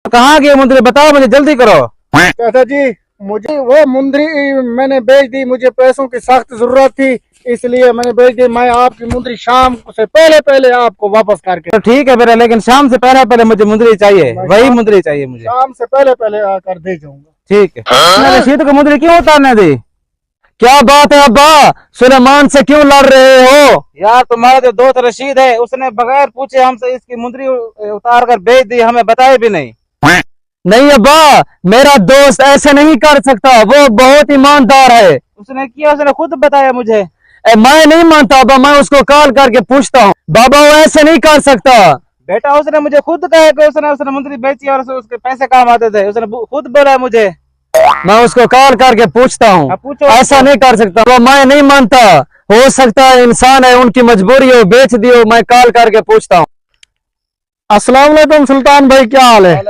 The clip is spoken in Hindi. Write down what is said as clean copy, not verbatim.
कहाँ गए मुंदरी, बताओ मुझे, जल्दी करो। चाचा जी, मुझे वो मुंदरी मैंने बेच दी, मुझे पैसों की सख्त जरूरत थी, इसलिए मैंने बेच दी। मैं आपकी मुंदरी शाम से पहले पहले आपको वापस करके। तो ठीक है मेरा, लेकिन शाम से पहले पहले मुझे मुंदरी चाहिए, वही मुंदरी चाहिए मुझे। शाम से पहले पहले आकर दे जाऊंगा। ठीक है। रशीद को मुंदरी क्यों उतारने दी? क्या बात है अब्बा, सुलेमान से क्यों लड़ रहे हो? यार तुम्हारा जो दोस्त रशीद है, उसने बगैर पूछे हमसे इसकी मुंदरी उतार कर बेच दी, हमें बताए भी नहीं। नहीं अब्बा, मेरा दोस्त ऐसे नहीं कर सकता, वो बहुत ईमानदार है। उसने किया, उसने खुद बताया मुझे। मैं नहीं मानता अब्बा, मैं उसको कॉल करके पूछता हूँ। बाबा वो ऐसे नहीं कर सकता। बेटा उसने मुझे खुद कहा कि उसने मुंदरी बेची और उसके पैसे काम आते थे, उसने खुद बोला मुझे। मैं उसको कॉल करके पूछता हूँ। पूछो। ऐसा नहीं कर सकता वो, मैं नहीं मानता। हो सकता है इंसान है, उनकी मजबूरी हो, बेच दियो। मैं कॉल करके पूछता हूँ। अस्सलाम वालेकुम सुल्तान भाई, क्या हाल है?